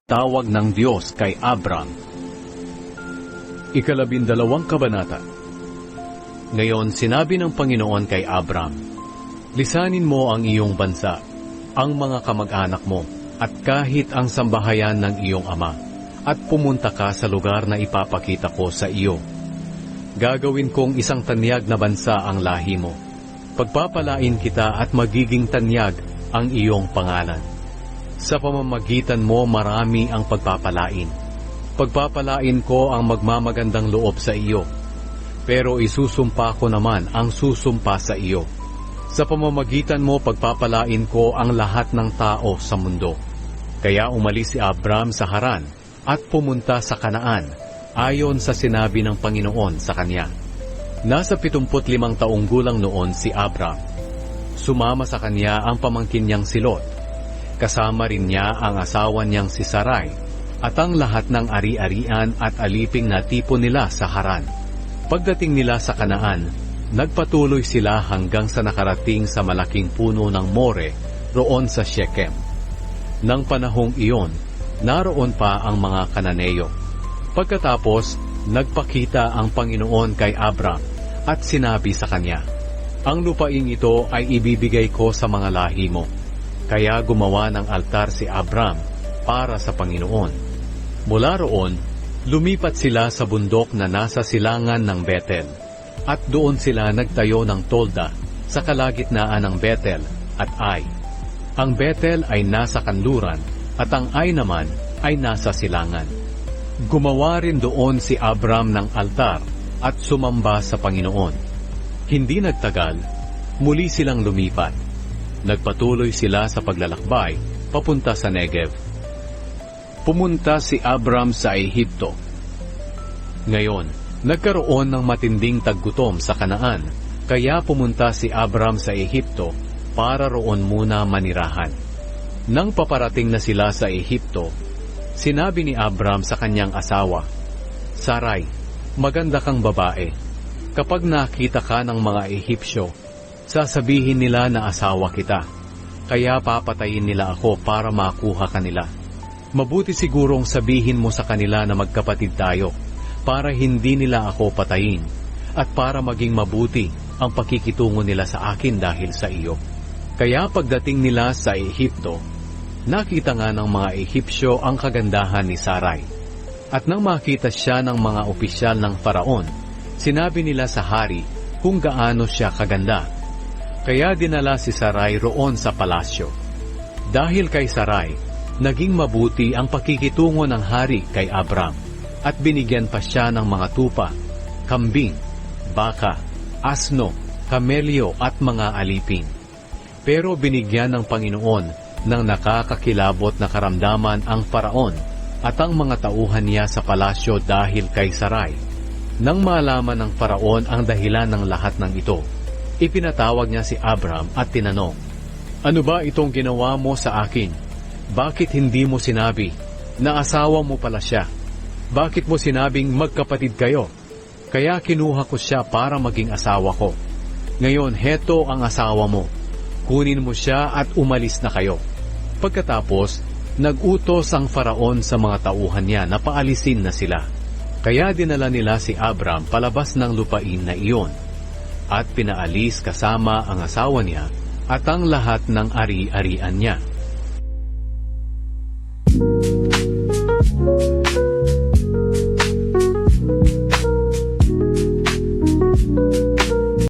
Tawag ng Diyos kay Abram. 12 kabanata. Ngayon sinabi ng Panginoon kay Abram, lisanin mo ang iyong bansa, ang mga kamag-anak mo, at kahit ang sambahayan ng iyong ama, at pumunta ka sa lugar na ipapakita ko sa iyo. Gagawin kong isang tanyag na bansa ang lahi mo. Pagpapalain kita at magiging tanyag ang iyong pangalan. Sa pamamagitan mo marami ang pagpapalain. Pagpapalain ko ang magmamagandang loob sa iyo. Pero isusumpa ko naman ang susumpa sa iyo. Sa pamamagitan mo pagpapalain ko ang lahat ng tao sa mundo. Kaya umalis si Abram sa Haran at pumunta sa Kanaan ayon sa sinabi ng Panginoon sa kanya. Nasa 75 taong gulang noon si Abram. Sumama sa kanya ang pamangkin niyang si Lot. Kasama rin niya ang asawa niyang si Sarai at ang lahat ng ari-arian at aliping na tipo nila sa Haran. Pagdating nila sa Kanaan, nagpatuloy sila hanggang sa nakarating sa malaking puno ng More roon sa Shechem. Nang panahong iyon, naroon pa ang mga Kananeo. Pagkatapos, nagpakita ang Panginoon kay Abram at sinabi sa kanya, ang lupaing ito ay ibibigay ko sa mga lahi mo. Kaya gumawa ng altar si Abram para sa Panginoon. Mula roon, lumipat sila sa bundok na nasa silangan ng Betel, at doon sila nagtayo ng tolda sa kalagitnaan ng Betel at Ai. Ang Betel ay nasa kanluran, at ang Ai naman ay nasa silangan. Gumawa rin doon si Abram ng altar at sumamba sa Panginoon. Hindi nagtagal, muli silang lumipat. Nagpatuloy sila sa paglalakbay papunta sa Negev. Pumunta si Abram sa Ehipto. Ngayon, nagkaroon ng matinding taggutom sa Kanaan, kaya pumunta si Abram sa Ehipto para roon muna manirahan. Nang paparating na sila sa Ehipto, sinabi ni Abram sa kanyang asawa, Sarai, maganda kang babae. Kapag nakita ka ng mga Ehipsyo, sasabihin nila na asawa kita, kaya papatayin nila ako para makuha kanila. Mabuti sigurong sabihin mo sa kanila na magkapatid tayo, para hindi nila ako patayin, at para maging mabuti ang pakikitungo nila sa akin dahil sa iyo. Kaya pagdating nila sa Ehipto, nakita nga ng mga Ehipsyo ang kagandahan ni Sarai. At nang makita siya ng mga opisyal ng Faraon, sinabi nila sa hari kung gaano siya kaganda. Kaya dinala si Sarai roon sa palasyo. Dahil kay Sarai, naging mabuti ang pakikitungo ng hari kay Abram, at binigyan pa siya ng mga tupa, kambing, baka, asno, kamelyo at mga alipin. Pero binigyan ng Panginoon ng nakakakilabot na karamdaman ang Faraon at ang mga tauhan niya sa palasyo dahil kay Sarai. Nang malaman ng Faraon ang dahilan ng lahat ng ito, ipinatawag niya si Abram at tinanong, ano ba itong ginawa mo sa akin? Bakit hindi mo sinabi na asawa mo pala siya? Bakit mo sinabing magkapatid kayo? Kaya kinuha ko siya para maging asawa ko. Ngayon, heto ang asawa mo. Kunin mo siya at umalis na kayo. Pagkatapos, nag-utos ang Faraon sa mga tauhan niya na paalisin na sila. Kaya dinala nila si Abram palabas ng lupain na iyon, at pinaalis kasama ang asawa niya at ang lahat ng ari-arian niya.